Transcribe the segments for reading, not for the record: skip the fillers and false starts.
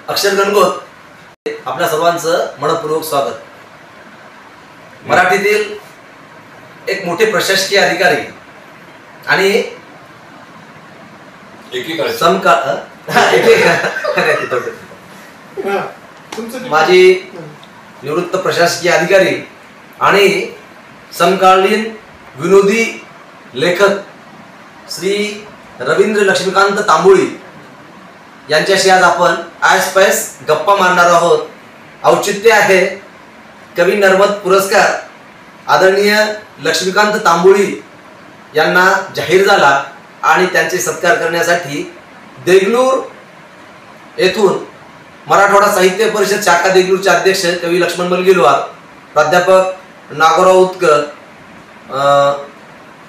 अक्षर गणगोत आपल्या सर्वांचं मनपूर्वक स्वागत। मराठीतील एक मोठे प्रशासकीय अधिकारी आणि माजी निवृत्त प्रशासकीय अधिकारी आणि समकालीन विनोदी लेखक श्री रवींद्र लक्ष्मीकांत तांबोळी यांच्याशी आज आपण आयस्पाइस गप्पा मारणार आहोत। औचित्य आहे कवी नर्मद पुरस्कार आदरणीय लक्ष्मीकांत तांबोळी यांना जाहीर झाला आणि त्यांचे सत्कार करण्यासाठी देगलूर येथून मराठवाडा साहित्य परिषद शाखा देगलूरचे अध्यक्ष कवी लक्ष्मण मलगिलवार, प्राध्यापक नागोराव उत्कर,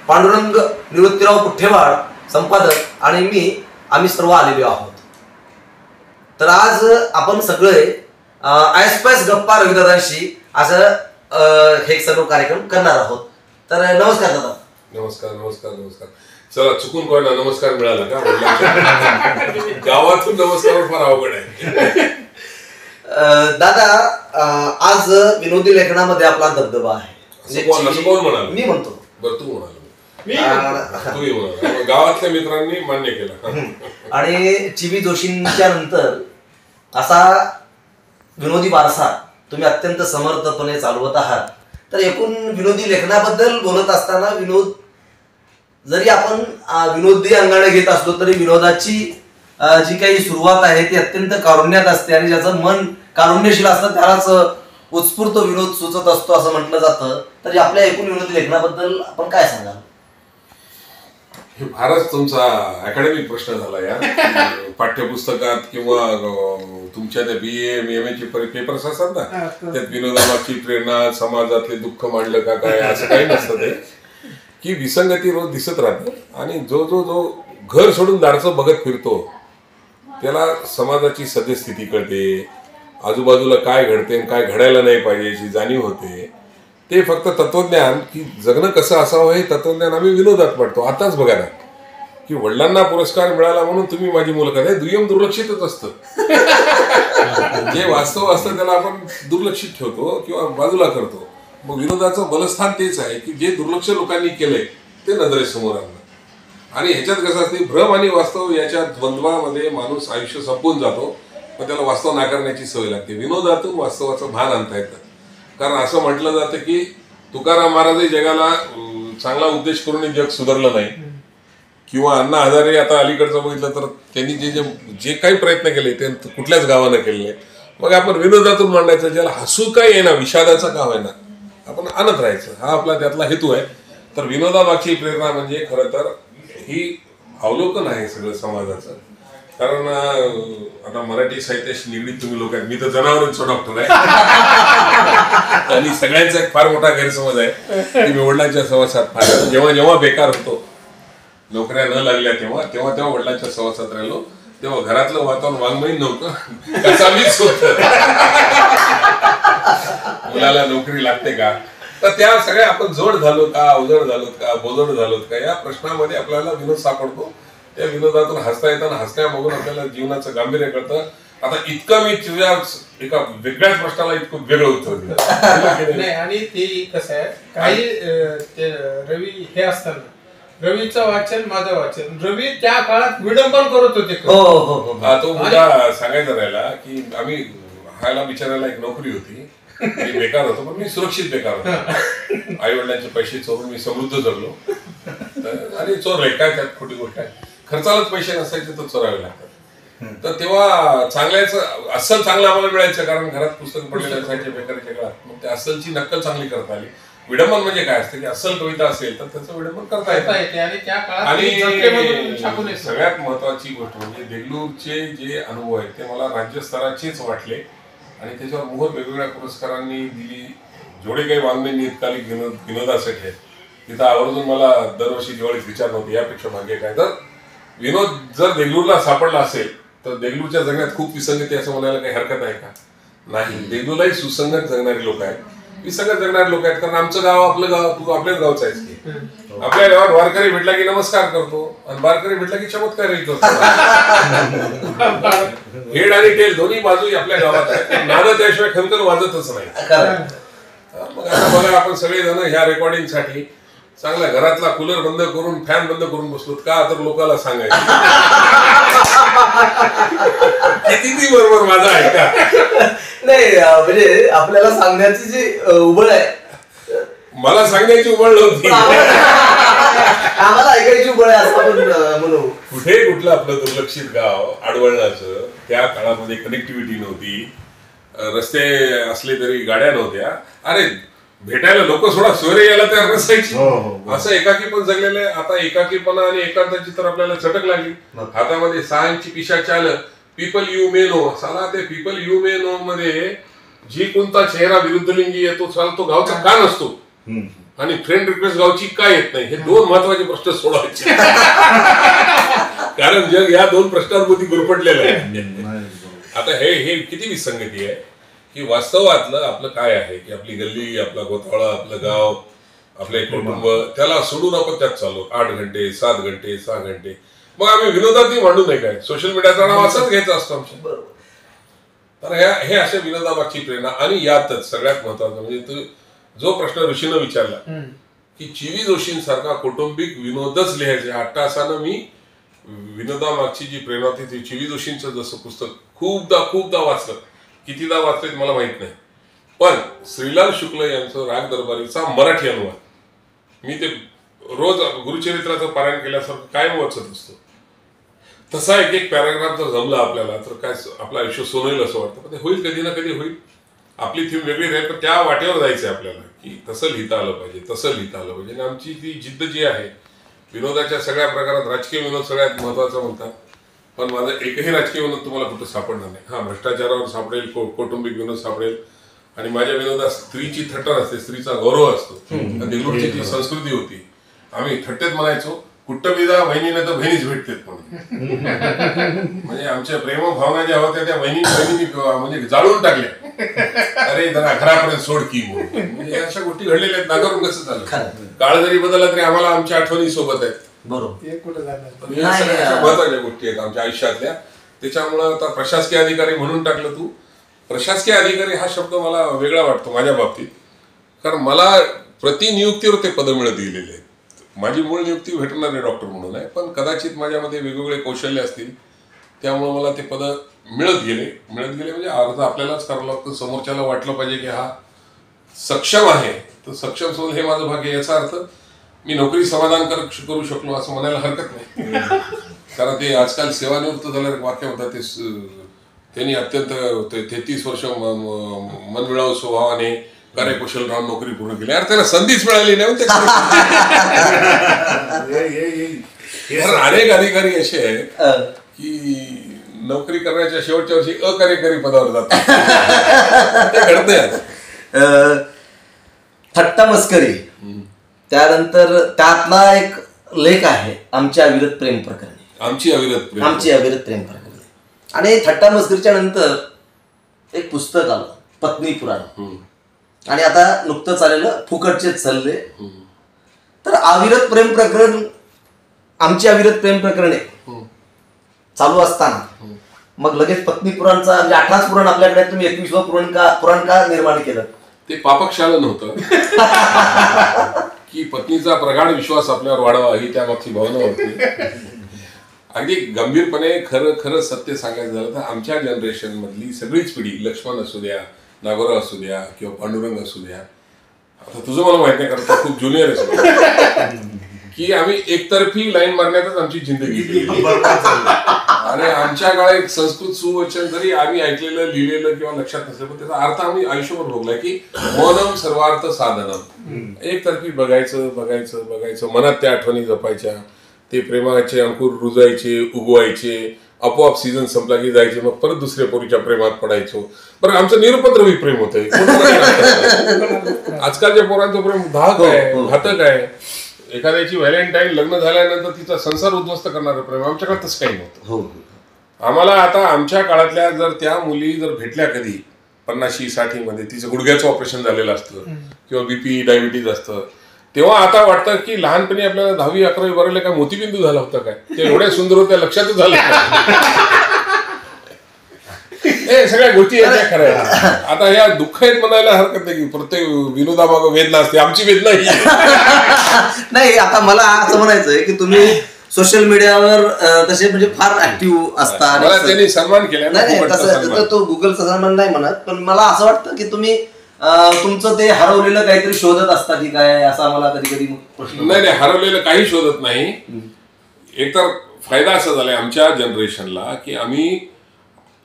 पांडुरंग निवृत्तीराव पुठ्ठेवाड संपादक आणि आम्ही सर्व आलेलो आहोत। तर आज आपण सगळे आयस्पाइस गप्पा रविदादांशी असं हे सर्व कार्यक्रम करणार आहोत। तर नमस्कार दादा। नमस्कार नमस्कार नमस्कार। चला चुकून कोणा नमस्कार मिळाला का? गावातून नमस्कार फार अवघड आहे। दादा आज विनोदी लेखनामध्ये आपला दबदबा आहे। कोण म्हणाल? मी म्हणतो। बरं तू म्हणाल। गावातल्या मित्रांनी मान्य केलं। आणि चिवी जोशींच्या नंतर असा विनोदी वारसा तुम्ही अत्यंत समर्थपणे चालवत आहात। तर एकूण विनोदी लेखनाबद्दल बोलत असताना विनोद जरी आपण विनोदी अंगाने घेत असलो तरी विनोदाची जी काही सुरुवात आहे ती अत्यंत कारुण्यात असते आणि ज्याचं मन कारुण्यशील असतं त्यालाच उत्स्फूर्त विनोद सुचत असतो असं म्हटलं जातं। तर आपल्या एकूण विनोदी लेखनाबद्दल आपण काय सांगाल? हे फारच तुमचा अकॅडमिक प्रश्न झाला या पाठ्यपुस्तकात किंवा तुमच्या त्या BA MA चे पेपर्स असतात ना, त्यात विनोदामागची प्रेरणा, समाजातले दुःख मांडलं का काय असं काही नसतं। ते की विसंगती रोज दिसत राहते आणि जो जो जो घर सोडून दारचं बघत फिरतो त्याला समाजाची सद्यस्थिती कळते, आजूबाजूला काय घडते काय घडायला नाही पाहिजे याची जाणीव होते। ते फक्त तत्वज्ञान की जगणं कसं असावं हे तत्वज्ञान आम्ही विनोदात पडतो। आताच बघा ना की वडिलांना पुरस्कार मिळाला म्हणून तुम्ही माझी मुलाखत आहे, दुय्यम दुर्लक्षितच असतं। जे वास्तव असतं त्याला आपण दुर्लक्षित ठेवतो किंवा बाजूला करतो। मग विनोदाचं बलस्थान तेच आहे की जे दुर्लक्ष लोकांनी केलंय ते नजरेसमोर आणलं। आणि ह्याच्यात कसं असते भ्रम आणि वास्तव याच्या द्वंद्वामध्ये माणूस आयुष्य संपवून जातो, पण त्याला वास्तव नाकारण्याची सवय लागते। विनोदातून वास्तवाचं भान आणता येतं। कारण असं म्हटलं जातं की तुकाराम महाराज जगाला चांगला उद्देश करून जग सुधारलं नाही, किंवा अण्णा हजारे आता अलीकडचं बघितलं तर त्यांनी जे काही प्रयत्न केले ते कुठल्याच गावानं केले। मग आपण विनोदातून मांडायचं, ज्याला हसू काय येणार विषादाचा का होईना आपण आणत राहायचं, हा आपला त्यातला हेतू आहे। तर विनोदामागची प्रेरणा म्हणजे खरं तर ही अवलोकन आहे सगळं समाजाचं। कारण आता मराठी साहित्याशी निगडीत तुम्ही लोक आहेत, मी तर जनावरांचा डॉक्टर आहे आणि सगळ्यांचा एक फार मोठा गैरसमज आहे की मी वडिलांच्या सहवासात फार जेव्हा जेव्हा बेकार होतो, नोकऱ्या न लागल्या तेव्हा तेव्हा तेव्हा वडिलांच्या सहवासात राहिलो, तेव्हा घरातलं वातावरण वाङ्मयीन नव्हतं, कसा मीच होत। मुलाला नोकरी लागते का, तर त्या सगळ्या आपण जोड झालो का, अवजड झालो का, बोजड झालो का या प्रश्नामध्ये आपल्याला विनोद सापडतो। त्या विनोदातून हसता येताना हसण्यामागून आपल्याला जीवनाचं गांभीर्य कळतं। आता इतकं मी तुझ्या एका वेगळ्याच प्रश्नाला इतकं वेगळं उत्तर दिलं नाही। आणि ते कसं आहे, काही रवी हे असताना रवीचं वाचन माझं वाचन, रवी त्या काळात विडंबन करत होते। तो मुद्दा सांगायचा राहिला की आम्ही ह्याला विचारायला एक नोकरी होती, मी बेकार होतो पण मी सुरक्षित बेकार होतो। आई वडिलांचे पैसे चोरून मी समृद्ध जगलो आणि चोरले काय त्यात खोटी गोष्ट आहे, खर्चालाच पैसे नसायचे तर चोरावे लागतात। तर तेव्हा चांगल्याचं अस्सल चांगलं आम्हाला मिळायचं, कारण घरात पुस्तक पडलेले असायचे बेकारीच्या काळात। मग त्या अस्सलची नक्कल चांगली करता आली। विडंबन म्हणजे काय असतं की अस्सल कविता असेल तर त्याचं विडंबन करता येते। आणि सगळ्यात महत्वाची गोष्ट म्हणजे देगलूरचे जे अनुभव आहेत ते मला राज्यस्तराचेच वाटले आणि त्याच्यावर मोहर वेगवेगळ्या पुरस्कारांनी दिली। जेवढे काही वाङ्मय नियतकालिक विनोदासाठी आहेत तिथं आवर्जून मला दरवर्षी दिवाळीत विचार नव्हते यापेक्षा भाग्य काय। तर विनोद जर देगलूरला सापडला असेल तर देगलूरच्या जगण्यात खूप विसंगती असं म्हणायला काही हरकत आहे का? नाही, देगलूरलाही सुसंगत जगणारी लोक आहेत, विसंगत जगणारे लोक आहेत। कारण आमचं गाव आपलं गाव, तू आपल्याच गावचं आहेस की। आपल्या गावात वारकरी भेटला की नमस्कार करतो आणि वारकरी भेटला की चमत्कारही करतो। हेड आणि टेल दोन्ही बाजू आपल्या गावात आहेत. नादं त्याशिवाय खनखन वाजतच नाही. मग आता बघा आपण सगळेजण ह्या रेकॉर्डिंगसाठी चांगल्या घरातला कूलर बंद करून फॅन बंद करून बसलो का तर लोकांना सांगायचं किती बरोबर माझा आहे का नाही म्हणजे आपल्याला सांगण्याची जी उबळ आहे मला सांगण्याची उबळ नव्हती आम्हाला ऐकायची उबळ आहे असं आपण म्हणू. कुठे कुठलं आपलं दुर्लक्षित गाव आडवळणाचं त्या काळामध्ये कनेक्टिव्हिटी नव्हती, रस्ते असले तरी गाड्या नव्हत्या. अरे भेटायला लोक सोडा सोयरे यायला तयार नसायची. असं एकाकी पण जगलेलं आहे. आता एकाकीपणा आणि एकांताची तर आपल्याला चटक लागली. हातामध्ये सहांची पिशाच आलं पीपल यू मे नो. साला ते पीपल यू मे नो मध्ये जी कोणता चेहरा विरुद्धलिंगी येतो साला तो गावचा का नसतो आणि फ्रेंड रिक्वेस्ट गावची का येत नाही, हे दोन महत्वाचे प्रश्न सोडवायचे. कारण जग या दोन प्रश्नांमध्ये गुरफटलेलं आहे. आता हे किती विसंगती आहे की वास्तवातलं आपलं काय आहे की आपली गल्ली, आपला गोतावळा, आपलं गाव, आपले कुटुंब त्याला सोडून आपण त्यात चाललो 8 घंटे 7 घंटे 6 घंटे. मग आम्ही विनोदातही मांडू नाही काय, सोशल मीडियाचं नाव असंच घ्यायचं असतं आमच्या. तर हे अशा विनोदामागची प्रेरणा. आणि यातच सगळ्यात महत्वाचं म्हणजे तू जो प्रश्न ऋषीनं विचारला की चिवी जोशींसारखा कौटुंबिक विनोदच लिहायचे, अट्टासानं मी विनोदामागची जी प्रेरणा होती ती चिवी जोशींचं जसं पुस्तक खूपदा वाचलं, कितीदा वाचलं मला माहित नाही, पण श्रीलाल शुक्ल यांचं राग दरबारीचा मराठी अनुवाद मी ते रोज गुरुचरित्राचं पारायण केल्यासारखं कायम वाचत असतो. तसा एक पॅराग्राफ जर जमला आपल्याला तर काय आपलं आयुष्य सोनेल असं वाटतं. पण ते होईल कधी ना कधी होईल. आपली थीम वेगळी राहील पण त्या वाटेवर जायचंय आपल्याला की तसं लिहिता आलं पाहिजे, तसं लिहिता आलं पाहिजे. आणि आमची ती जिद्द जी आहे विनोदाच्या सगळ्या प्रकारात राजकीय विनोद सगळ्यात महत्वाचा म्हणतात, पण माझं एकही राजकीय विनोद तुम्हाला कुठं सापडणार नाही. हा भ्रष्टाचारावर सापडेल, कौटुंबिक विनोद सापडेल. आणि माझ्या विनोदात स्त्रीची थट्टर असते, स्त्रीचा गौरव असतो. देगलूरची जी संस्कृती होती आम्ही थट्टेत म्हणायचो कुट्टबिदा बहिणीने तर बहिणीच भेटतेत म्हणून. म्हणजे आमच्या प्रेम भावना ज्या होत्या त्या बहिणी म्हणजे जाळून टाकल्या. अरे जरा घरापर्यंत सोड की म्हणून. म्हणजे अशा गोष्टी घडलेल्या आहेत. नाकारून कसं झालं, काळ जरी बदलला तरी आम्हाला आमच्या आठवणी सोबत आहेत. बरोबर, महत्वाच्या गोष्टी आहेत आमच्या आयुष्यातल्या. त्याच्यामुळं आता प्रशासकीय अधिकारी म्हणून टाकलं तू. प्रशासकीय अधिकारी हा शब्द मला वेगळा वाटतो माझ्या बाबतीत, कारण मला प्रतिनियुक्तीवर ते पद मिळत गेलेले आहेत. माझी मूळ नियुक्ती व्हेटरनरी डॉक्टर म्हणून आहे, पण कदाचित माझ्यामध्ये वेगवेगळे कौशल्य असतील त्यामुळे मला ते पद मिळत गेले म्हणजे अर्थ आपल्यालाच करावं लागतं. समोरच्याला वाटलं पाहिजे की हा सक्षम आहे, तर सक्षम सोड हे माझं भाग्य. याचा अर्थ मी नोकरी समाधान करू शकलो असं म्हणायला हरकत नाही. कारण ते आजकाल सेवानिवृत्त झाल्यावर वाक्य होतात ते त्यांनी अत्यंत 33 वर्ष मनमिळावू स्वभावाने कार्यकुशल राहून नोकरी पूर्ण केली. अरे त्याला संधीच मिळाली नाही. अनेक अधिकारी असे आहेत की नोकरी करण्याच्या शेवटच्या वर्षी अकार्यकारी पदावर जातात. ते घडतंय. थट्टा मस्करी, त्यानंतर त्यातला एक लेख आहे आमची अविरत प्रेम प्रकरणी. आमची अविरत प्रेम प्रकरणी. आणि थट्टा मस्करीच्या नंतर एक पुस्तक आलं पत्नी पुराण. आणि आता नुकतंच आलेलं फुकटचेच सल्ले. तर अविरत प्रेम प्रकरण, आमची अविरत प्रेम प्रकरणे चालू असताना मग लगेच पत्नी पुराणचा म्हणजे 18च पुराण आपल्याकडे, तुम्ही 21वं पुराण का निर्माण केलं? ते पापक्षालन होतं की पत्नीचा प्रगाढ विश्वास आपल्यावर वाढवा ही त्यामागची भावना होती. अगदी गंभीरपणे खरं सत्य सांगायचं झालं तर आमच्या जनरेशन मधली सगळीच पिढी, लक्ष्मण असू द्या, नागोराव असू द्या किंवा पांडुरंग असू द्या, आता तुझं मला माहित नाही कारण खूप ज्युनियर असतो, की आम्ही एकतर्फी लाईन मारण्यातच आमची जिंदगी गेली. आणि आमच्या काळात संस्कृत सुवचन जरी आम्ही ऐकलेलं, लिहिलेलं किंवा लक्षात नसलं, पण त्याचा अर्थ आम्ही आयुष्यभर भोगलाय की मौनम सर्वार्थ साधनम. एकतर्फी बघायचं, मनात त्या आठवणी जपायच्या, ते प्रेमाचे अंकुर रुजायचे, उगवायचे, आपोआप सीझन संपला की जायचे, मग परत दुसऱ्या पोरीच्या प्रेमात पडायचो. बरं आमचं निरुपद्रवी प्रेम होतंय. आजकालच्या पोरांचं प्रेम घातक आहे. एखाद्याची व्हॅलेंटाईन लग्न झाल्यानंतर तिचा संसार उद्ध्वस्त करणारं प्रेम. आमच्याकडे तसं काही नव्हतं. आम्हाला आता आमच्या काळातल्या जर त्या मुली जर भेटल्या कधी 50-60 मध्ये, तिचं गुडघ्याचं ऑपरेशन झालेलं असतं किंवा बीपी डायबिटीज असतं, तेव्हा आता वाटतं की लहानपणी आपल्याला 10वी-11वी भरले काय मोतीबिंदू झाला होता काय, ते एवढ्या सुंदर होत्या लक्षातच झालं. काही सगळ्या गोष्टी याच्या खऱ्या आहेत. आता या दुःख आहेत म्हणायला हरकत नाही की प्रत्येक विनोदामागं वेदना असते. आमची वेदना ही आहे. नाही, आता मला असं म्हणायचंय की तुम्ही सोशल मीडियावर तसे म्हणजे फार ऍक्टिव्ह असता. मला त्यांनी सन्मान केला. नाही तसं तो गुगल सन्मान नाही म्हणत, पण मला असं वाटतं की तुम्ही तुमचं ते हरवलेलं काहीतरी शोधत असता की काय, असा मला कधी कधी प्रश्न. नाही हरवलेलं काही शोधत नाही. एकतर फायदा असा झालाय आमच्या जनरेशनला की आम्ही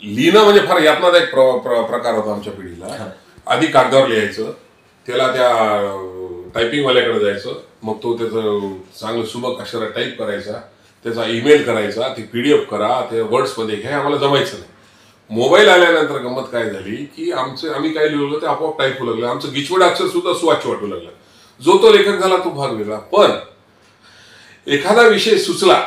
लिहिणं म्हणजे फार यातनादायक प्रकार होता आमच्या पिढीला. आधी कागदावर लिहायचं, त्याला त्या टायपिंगवाल्याकडे जायचं, मग तो त्याचं चांगलं सुबक अक्षरात टाईप करायचा, त्याचा ईमेल करायचा, ती PDF करा, ते वर्ड्समध्ये घ्या. आम्हाला जमायचं नाही. मोबाईल आल्यानंतर गंमत काय झाली की आम्ही काय लिहिलं ते आपोआप टाईप होऊ लागलं. आमचं गिचवड अक्षर सुद्धा सुवाच्य वाटू लागलं. जो तो लेखक झाला तो भाग वेगळा. पण एखादा विषय सुचला,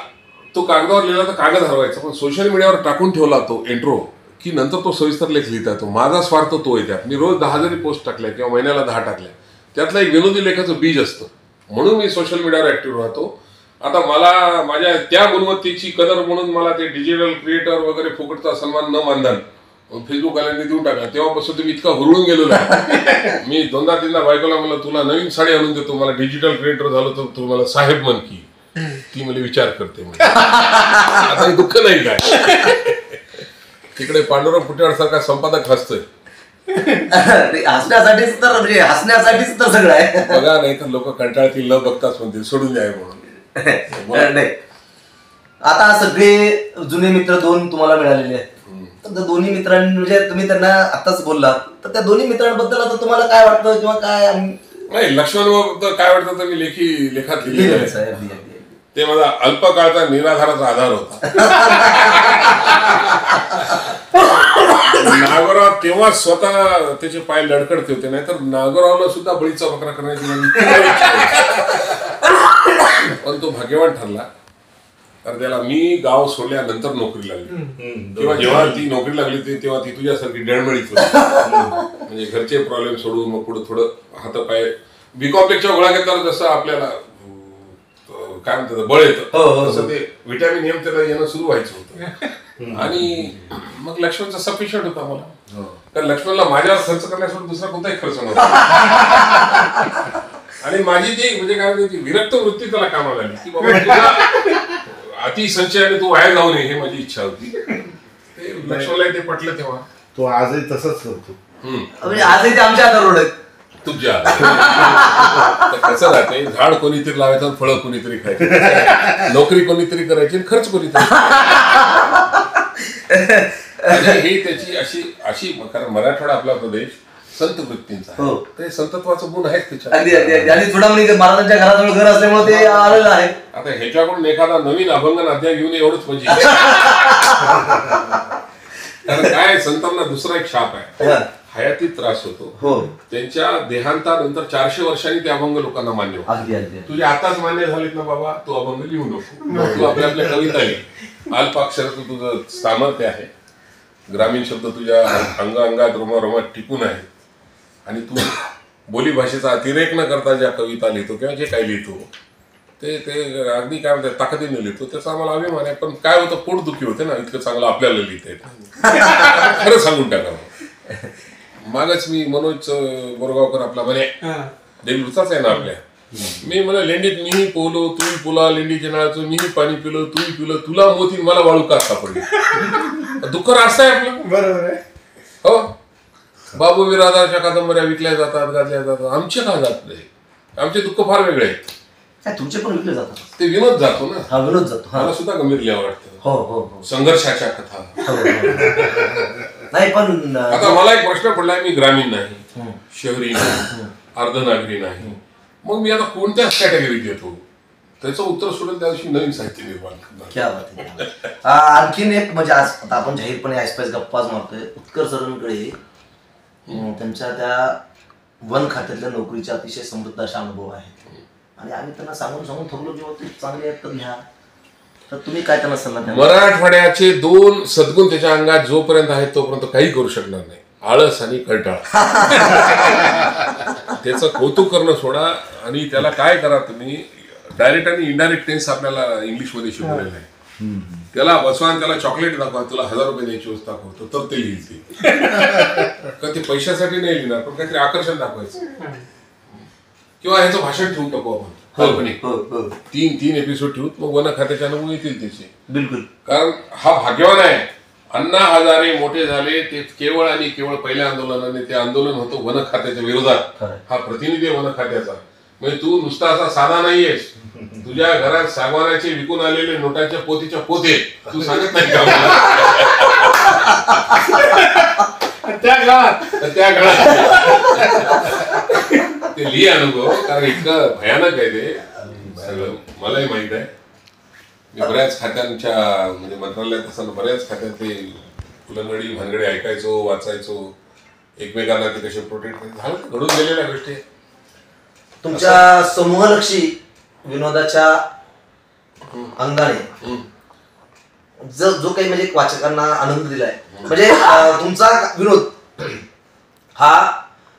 तो कागदावर लिहिला तर कागद हरवायचा, पण सोशल मीडियावर टाकून ठेवला तो इंट्रो की नंतर तो सविस्तर लेख लिहिता येतो. माझा स्वार्थ तो आहे त्यात. मी रोज 10 जरी पोस्ट टाकल्या किंवा महिन्याला 10 टाकल्या, त्यातलं एक विनोदी लेखाचं बीज असतं. म्हणून मी सोशल मीडियावर ऍक्टिव्ह राहतो. आता मला माझ्या त्या गुणवत्तेची कदर म्हणून मला ते डिजिटल क्रिएटर वगैरे फुकटचा सन्मान न मानधन फेसबुक वाल्यांनी देऊन टाकला. तेव्हापासून तुम्ही इतका हुरळून गेलेलो आहे. मी 2-3दा बायकोला म्हणलं तुला नवीन साडी आणून देतो, मला डिजिटल क्रिएटर झालो तर तू मला साहेब म्हण की. ती मला विचार करते. आता हे दुःख नाही काय. तिकडे पांडुरंग फुटेवाडसारखा संपादक हसतोय. हसण्यासाठीच तर, म्हणजे हसण्यासाठीच तर सगळं आहे. बघा, नाही तर लोक कंटाळतील, न बघताच म्हणतील सोडून द्याय म्हणून. नाही, आता सगळे जुने मित्र 2 तुम्हाला मिळालेले आहेत. तर त्या दोन्ही मित्रांनी, म्हणजे तुम्ही त्यांना आताच बोललात, तर त्या दोन्ही मित्रांबद्दल आता तुम्हाला काय वाटतं किंवा काय? नाही, लक्ष्मण काय वाटतं तर मी लेखात लिहिलेलं आहे. ते माझा अल्पकाळचा निराधाराचा आधार होता. नागोराव तेव्हा स्वतः त्याचे पाय लडकडते होते, नाहीतर नागोरावला सुद्धा बळीचा बकरा करण्याची पण तो भाग्यवान ठरला. तर त्याला मी गाव सोडल्यानंतर नोकरी लागली, किंवा जेव्हा ती नोकरी लागली तेव्हा ती तुझ्यासारखी डळमळीत होती. म्हणजे घरचे प्रॉब्लेम सोडून मग पुढे थोडं हातापाय B.Com गोळा घेतल्यावर जसं आपल्याला काय म्हणतात बळ येतं, तसं ते व्हिटॅमिन M त्याला येणं सुरू व्हायचं होतं. आणि मग लक्ष्मणचा सफिशियंट होता मला. कारण लक्ष्मणला माझ्यावर खर्च करण्यासाठी दुसरा कोणताही खर्च नव्हता. आणि माझी ती म्हणजे काय म्हणते ती विरक्त वृत्ती त्याला कामाला आली की बाबा तुला अतिसंचयाने तू वाया जाऊ नये, हे माझी इच्छा होती. ते लक्ष्मणला ते पटलं. तेव्हा तो आजही तसंच करतो. म्हणजे आजही ते आमच्या हातावर ओढत तुझ्या कसं राहते, झाड कोणीतरी लावायचं, फळं कोणीतरी खायची, नोकरी कोणीतरी करायची, खर्च कोणीतरी. ही त्याची अशी कारण मराठवाडा आपला प्रदेश संत वृत्तींचा, ते संतत्वाचं गुण आहेत त्याच्यात. आणि थोडा म्हणजे महाराजांच्या घराजवळ घर असल्यामुळे ते आलेलं आहे. आता ह्याच्याकडून एखादा नवीन अभंगन अध्याय घेऊन एवढंच म्हणजे कारण काय, संतांना दुसरा एक शाप आहे, हयातीत त्रास होतो. त्यांच्या देहांतानंतर 400 वर्षांनी ते अभंग लोकांना मान्य होतो. तुझे आताच मान्य झालेत ना बाबा, तो अभंग लिहू नको. तू आपल्या कविता लिह. अल्पाक्षराचं तुझं सामर्थ्य आहे, ग्रामीण शब्द तुझ्या अंगात रोमारोमात टिकून आहे, आणि तू बोली भाषेचा अतिरेक न करता ज्या कविता लिहितो किंवा जे काही लिहितो ते अगदी काय म्हणतात ताकदीने लिहितो. त्याचा आम्हाला अभिमान आहे. पण काय होतं, पोटदुखी होते ना, इतकं चांगलं आपल्याला लिहिता येतं. खरं सांगून टाकावं. मागच मी मनोज बोरगावकर आपला म्हणे देवीचाच आहे ना आपल्या, मी मला लेंडीत मीही पोहलो तूही पोला, लेंडीच्या नाळाचं मीही पाणी पिलो तूही पिलो, तुला मोती मला वाळू का सापडली. दुःख रास्त आहे आपलं. बरोबर आहे. हो, बाबू विराजाच्या कादंबऱ्या विकल्या जातात, गाजल्या जातात. आमचे का जात नाही? आमचे दुःख फार वेगळे आहेत. तुमचे पण विकले जातात. ते विनोद जातो ना. हा, विनोद जातो. मला सुद्धा गंभीर लिहावं वाटतं. हो, संघर्षाच्या कथा. नाही पण आता मला एक प्रश्न पडलाय, मी ग्रामीण नाही, शहरी नाही, अर्धनागरी नाही, मग मी आता कोणत्याच कॅटेगरीत येतो? त्याचं उत्तर सोडेल त्या दिवशी नवीन साहित्य निर्माण करणार. क्या बात आहे. आणखीन एक म्हणजे आज आता आपण जाहीरपणे आयस्पाईस गप्पाच मारतोय. उत्कर्ष सरांकडे त्यांच्या त्या वन खात्यातल्या नोकरीचे अतिशय समृद्ध असे अनुभव आहेत, आणि आम्ही त्यांना सांगून थकलो की ते चांगले आहेत तर घ्या. तर तुम्ही काय त्यांना सल्ला द्या? मराठवाड्याचे 2 सद्गुण त्याच्या अंगात जोपर्यंत आहेत तोपर्यंत काही करू शकणार नाही, आळस आणि कंटाळा. त्याचं कौतुक करणं सोडा, आणि त्याला काय करा तुम्ही, डायरेक्ट आणि इनडायरेक्ट टेन्स आपल्याला इंग्लिशमध्ये शिकवलेलं आहे. त्याला बसवा आणि त्याला चॉकलेट दाखवा, तुला 1000 रुपये द्यायची व्यवस्था करतो, तर ते लिहिल ते. का ते पैशासाठी नाही लिहिणार, पण काहीतरी आकर्षण दाखवायचं. किंवा ह्याचं भाषण ठेवून टाकू आपण काल्पनिक, 3 एपिसोड ठेवून मग वन खात्याचे अनुभव येतील त्याचे. बिलकुल. कारण हा भाग्यवान आहे. अण्णा हजारे मोठे झाले ते केवळ आणि केवळ पहिल्या आंदोलनाने. ते आंदोलन होतं वन खात्याच्या विरोधात. हा प्रतिनिधी आहे वन खात्याचा. म्हणजे तू नुसता असा साधा नाहीयेस. तुझ्या घरात सागवानाचे विकून आलेले नोटाच्या पोतीच्या पोते तू सांगत नाही का मला? त्या काळात ते लिहि अनुभव, कारण इतकं भयानक आहे ते सगळं. मलाही माहित आहे. मी बऱ्याच खात्यांच्या म्हणजे मंत्रालयात असताना बऱ्याच खात्यात ते उलंगडी भानगडी ऐकायचो, वाचायचो, एकमेकांना ते कसे प्रोटेक्ट झालं, घडून गेलेल्या गोष्टी. तुमच्या समूहलक्षी विनोदाच्या अंगाने जो काही म्हणजे वाचकांना आनंद दिलाय, म्हणजे तुमचा विनोद हा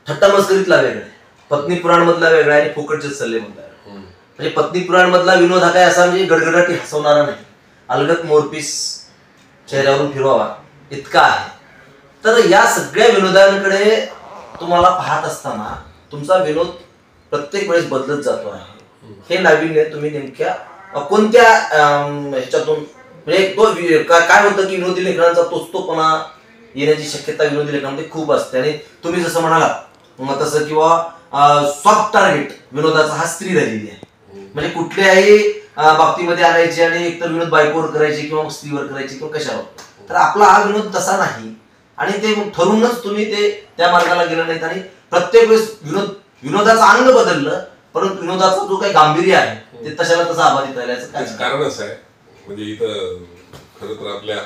थट्टा मस्करीतला वेगळा आहे, पत्नी पुराण मधला वेगळा आहे आणि फुकटचे सल्ले मधला वेगळा. म्हणजे पत्नी पुराण मधला विनोद हा काय असा म्हणजे गडगडाटी हसवणारा नाही, अलगत मोरपीस चेहऱ्यावरून फिरवावा इतका आहे. तर या सगळ्या विनोदांकडे तुम्हाला पाहत असताना तुमचा विनोद प्रत्येक वेळेस बदलत जातो आहे. हे नाविन्य तुम्ही नेमक्या कोणत्या ह्याच्यातून म्हणजे काय होतं की विनोदी लेखनाचा तोचतोपणा येण्याची शक्यता विनोदी लेखनामध्ये खूप असते. आणि तुम्ही जसं म्हणालात तसं किंवा सॉफ्ट टार्गेट विनोदाचा हा स्त्री झालेली आहे. म्हणजे कुठल्याही बाबतीमध्ये आणायची आणि एकतर विनोद बायकोवर करायचे किंवा स्त्रीवर करायचे किंवा कशावर. तर आपला हा विनोद तसा नाही आणि ते ठरूनच तुम्ही ते त्या मार्गाला गेला नाहीत. आणि प्रत्येक वेळेस विनोदाचं अंग बदललं, परंतु विनोदाचा जो काही गांभीर्य आहे ते तशाला तसं अबाधित राहिल्याचं काय कारण असं आहे. म्हणजे इथं खरं तर आपल्या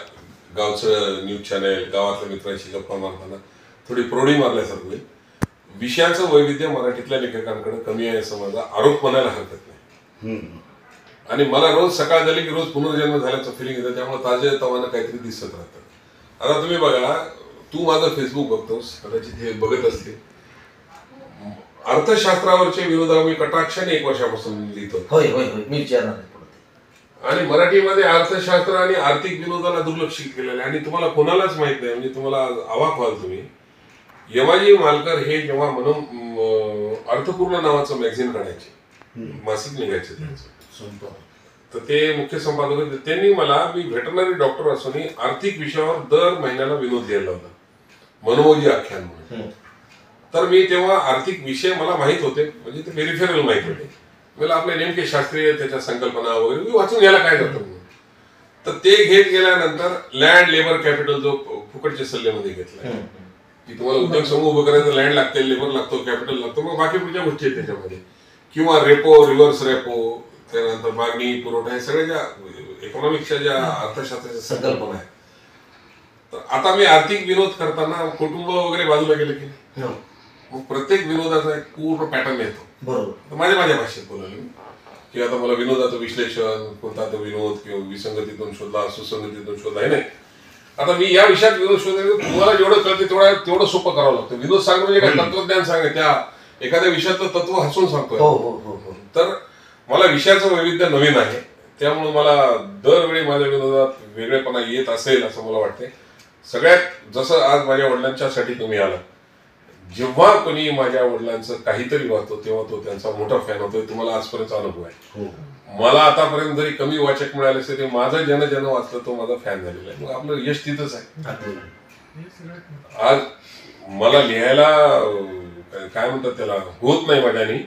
गावचं न्यूज चॅनल, गावातल्या मित्रांशी गप्पा मारताना थोडी प्रौढी मारल्यासारखं होईल. विषयाचं वैविध्य मराठीतल्या लेखकांकडे कमी आहे असं माझा आरोप म्हणायला हरकत नाही. आणि मला रोज सकाळ झाली की रोज पुनर्जन्म झाल्याचं फिलिंग येतं. त्यामुळे ताजे तवानं काहीतरी दिसत राहतं. आता तुम्ही बघा, तू माझं फेसबुक बघतोस, कदाचित हे बघत असते. अर्थशास्त्रावरचे विनोद मी कटाक्षाने 1 वर्षापासून लिहितो. होय होय होय मी विचारणार आहे. आणि मराठीमध्ये अर्थशास्त्र आणि आर्थिक विनोदाला दुर्लक्षित केलेलं आहे. आणि तुम्हाला कोणालाच माहित नाही, म्हणजे तुम्हाला अवाक व्हाल तुम्ही. यमाजी मालकर हे जेव्हा म्हणून अर्थपूर्ण नावाचं मॅगझिन काढायचे, मासिक निघायचे त्यांचं, तर ते मुख्य संपादक होते. त्यांनी मला, मी व्हेटरनरी डॉक्टर असूनही आर्थिक विषयावर दर महिन्याला विनोद लिहायला होता, मनोजी आख्यान म्हणून. तर मी तेव्हा आर्थिक विषय मला माहित होते, म्हणजे ते पेरिफेरल माहित होते. मला आपले नेमके शास्त्रीय त्याच्या संकल्पना वगैरे मी वाचून घ्यायला काय करतो. तर ते घेत गेल्यानंतर लँड लेबर कॅपिटल जो फुकटच्या सल्ल्यामध्ये घेतला, की तुम्हाला उद्योग समूह उभं करायचं लँड लागते, लेबर लागतो, कॅपिटल लागतो, मग बाकी पुढच्या गोष्टी आहेत त्याच्यामध्ये. किंवा रेपो, रिव्हर्स रेपो, त्यानंतर मागणी पुरवठा, हे सगळ्या ज्या इकॉनॉमिक्सच्या ज्या अर्थशास्त्राच्या संकल्पना आहेत. तर आता मी आर्थिक विनोद करताना कुटुंब वगैरे बाजूला गेले की मग प्रत्येक विनोदाचा एक पूर्ण पॅटर्न येतो. बरोबर. माझ्या भाषेत बोलायला की आता मला विनोदाचं विश्लेषण, कोणता तो विनोद किंवा विसंगतीतून शोधला, सुसंगतीतून शोधला, हे नाही. आता मी या विषयात विनोद शोधायला तुम्हाला जेवढं कळते तेवढं सोपं करावं लागतं. विनोद सांग म्हणजे काय, तत्वज्ञान सांग, त्या एखाद्या विषयातलं तत्व हसून सांगतोय. तर मला विषयाचं वैविध्य नवीन आहे, त्यामुळे मला दरवेळी माझ्या विनोदात वेगळेपणा येत असेल असं मला वाटते. सगळ्यात जसं आज माझ्या वडिलांच्यासाठी तुम्ही आला, जेव्हा कोणी माझ्या वडिलांचं काहीतरी वाचतो तेव्हा तो त्यांचा मोठा फॅन होतोय. तुम्हाला आजपर्यंत अनुभव आहे. मला आतापर्यंत जरी कमी वाचक मिळाले असते, ते माझं ज्यानं वाचलं तो माझा फॅन झालेला आहे. मग आपलं यश तिथंच आहे. आज मला लिहायला काय म्हणतात त्याला होत नाही माझ्यानी.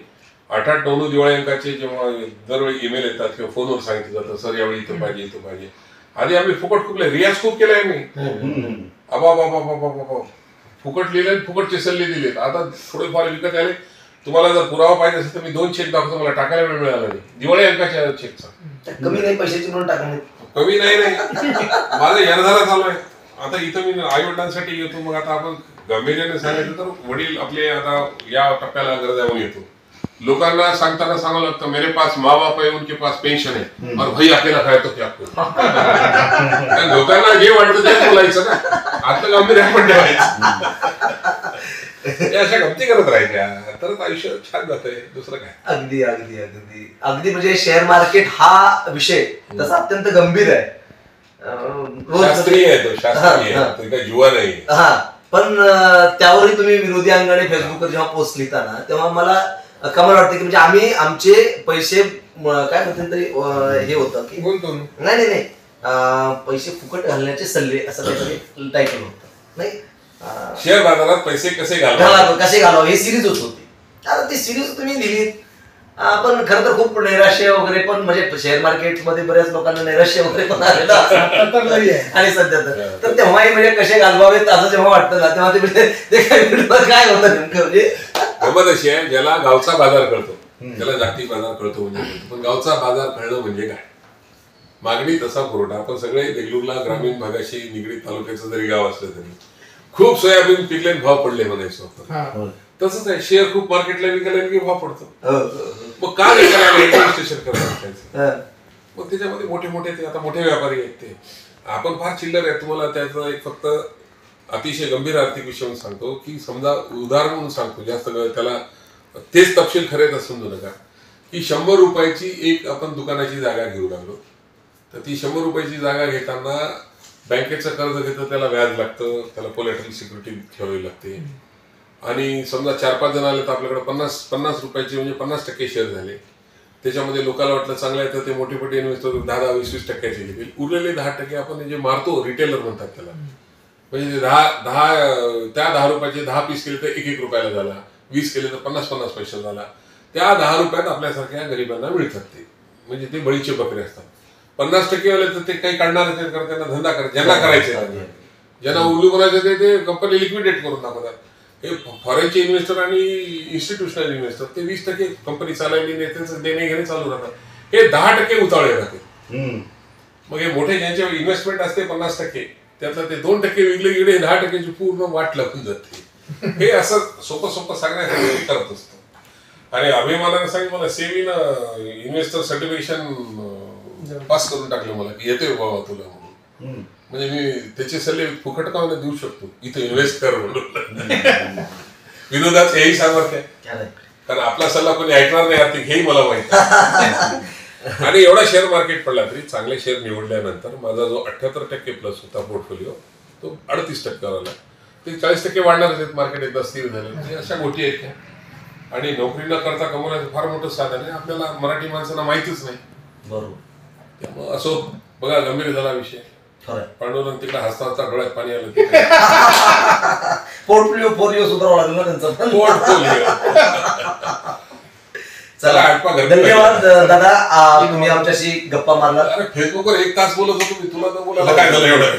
8-8, 9-9 दिवाळी अंकाचे जेव्हा दरवेळी ईमेल येतात किंवा फोनवर सांगितलं जातं, सर यावेळी इथं पाहिजे, इथं पाहिजे. आधी आम्ही फुकट खूप रियाज खूप केलाय मी. बाबा फुकट लिहिले, फुकटचे सल्ले दिलेत. आता थोडेफार विकत आले. तुम्हाला जर पुरावा पाहिजे असेल तर मी 2 चेक दाखवतो, मला टाकायला वेळ मिळाला नाही दिवाळी अंकाच्या चेकचा. कमी नाही पैशाची म्हणून टाकणे, कमी नाही. माझं यरधारा चालू आहे. आता इथं मी आई वडिलांसाठी येतो. मग आता आपण गंभीर्याने सांगायचं तर वडील आपले आता या टप्प्याला गरज आहे म्हणून येतो. लोकांना सांगताना सांगावं लागतं, मेरे पास माँ बाप है, उनके पास पेन्शन है और भाई अकेला खाय तो क्या आपको. लोकांना जे वाटतं तेच बोलायचं ना, आता गांभीर्य पण ठेवायचं. अशा गमती करत राहायच्या तरच आयुष्य छान जातंय, दुसरं काय. अगदी अगदी अगदी अगदी म्हणजे शेअर मार्केट हा विषय तसा अत्यंत गंभीर आहे. शास्त्रीय आहे तो, शास्त्रीय आहे तो, काही जुवा नाही. हा, पण त्यावरही तुम्ही विरोधी अंगाने फेसबुकवर जेव्हा पोस्ट लिहिताना तेव्हा मला कमाल वाटते की म्हणजे आम्ही आमचे पैसे काय म्हणते तरी हे होतं की नाही नाही पैसे फुकट घालण्याचे सल्ले असं काहीतरी टायटल होतं नाही. शेअर बाजारात पैसे कसे घालावे हे सिरीज होत होती. आता ती सिरीज तुम्ही लिहिलीत, पण खरं तर खूप नैराश्य वगैरे पण म्हणजे शेअर मार्केट मध्ये बऱ्याच लोकांना नैराश्य वगैरे पण आलेलं आणि सध्या तर तेव्हाही म्हणजे कसे घालवावेत असं जेव्हा वाटतं ना तेव्हा ते काय होतं नेमकं म्हणजे गमत अशी आहे, ज्याला गावचा बाजार कळतो, ज्याला जागतिक बाजार कळतो म्हणजे, पण गावचा बाजार कळणं म्हणजे काय, मागणी तसा पुरवठा. आपण सगळे देगलूरला ग्रामीण भागाशी निगडीत तालुक्याचं जरी गाव असलं तरी खूप सोयाबीन पिकले भाव पडले म्हणायचो आपण. तसंच आहे, शेअर खूप मार्केटला विकायला की भाव पडतो. मग का रजिस्ट्रेशन करायचं? मग त्याच्यामध्ये मोठे मोठे ते आता मोठे व्यापारी आहेत, ते आपण फार चिल्लर आहे. तुम्हाला त्याचं एक फक्त अतिशय गंभीर आर्थिक विषय म्हणून सांगतो की समजा उदाहरण म्हणून सांगतो, जास्त त्याला तेच तपशील खरेच समजू नका, की 100 रुपयाची एक आपण दुकानाची जागा घेऊ लागलो, तर ती 100 रुपयाची जागा घेताना बँकेचं कर्ज घेतं त्याला व्याज लागतं, त्याला कोलॅटरल सिक्युरिटी ठेवावी लागते. आणि समजा 4-5 जण आले तर आपल्याकडे 50 रुपयाचे म्हणजे 50% शेअर झाले. त्याच्यामध्ये लोकांना वाटलं चांगलं आहे तर ते मोठे मोठे इन्व्हेस्टर 10-20% घेतील. उरलेले 10% आपण जे मारतो रिटेलर म्हणतात त्याला, म्हणजे त्या 10 रुपयाचे 10 पीस केले तर 1-1 रुपयाला झाला, 20 केले तर 50-50 पैसे झाला. त्या 10 रुपयात आपल्यासारख्या गरिबांना मिळतात ते, म्हणजे ते बळीचे बकरे असतात. 50% वाले तर ते काही काढणार कारण त्यांना धंदा करायचा, ज्यांना करायचे ज्यांना उल्लू करायचं ते कंपनी लिक्विडेट करून टाकतात. हे फॉरेनचे इन्व्हेस्टर आणि इन्स्टिट्यूशनल इन्व्हेस्टर ते 20% कंपनी चालवली नाही, त्यांचं देणे घेणे चालू राहतात. हे 10% उतावळे राहते. मग हे मोठे ज्यांचे इन्व्हेस्टमेंट असते 50%, त्यातलं ते 2% विकले गेले, 10%ची पूर्ण वाट लागून जाते. हे असं सोपं सोपं सांगण्यासाठी करत असतो. आणि अभिमानाने सांगितलं मला सेबीनं इन्व्हेस्टर सर्टिफिकेशन पास करून टाकलं मला की येते बाबा तुला म्हणून. म्हणजे मी त्याचे सल्ले फुकट का देऊ शकतो, इथे इन्व्हेस्ट कर म्हणून. विनोदाचं हेही सामर्थ्य आहे, कारण आपला सल्ला कोणी ऐकणार नाही आर्थिक हेही मला माहिती आहे. आणि एवढा शेअर मार्केट पडला तरी चांगले शेअर निवडल्यानंतर माझा जो 78% प्लस होता पोर्टफोलिओ तो 38% आला. ते 40% वाढणारच आहेत, मार्केट एकदा स्थिर झालं. म्हणजे अशा गोष्टी आहेत. आणि नोकरी न करता कमवण्याचं फार मोठं साधन आहे, आपल्याला मराठी माणसांना माहितीच नाही. बरोबर. त्यामुळे असो बघा, गंभीर झाला विषय. पांडुरंग तिकडे हसता हसता डोळ्यात पाणी आलं. पोर्टफोलिओ सुधारावं लागलं ना त्यांचं. चला, धन्यवाद दादा, तुम्ही आमच्याशी गप्पा मारला. फेसबुकवर 1 तास बोलत होतो मी, तुला तर बोलायला काय झालं एवढं.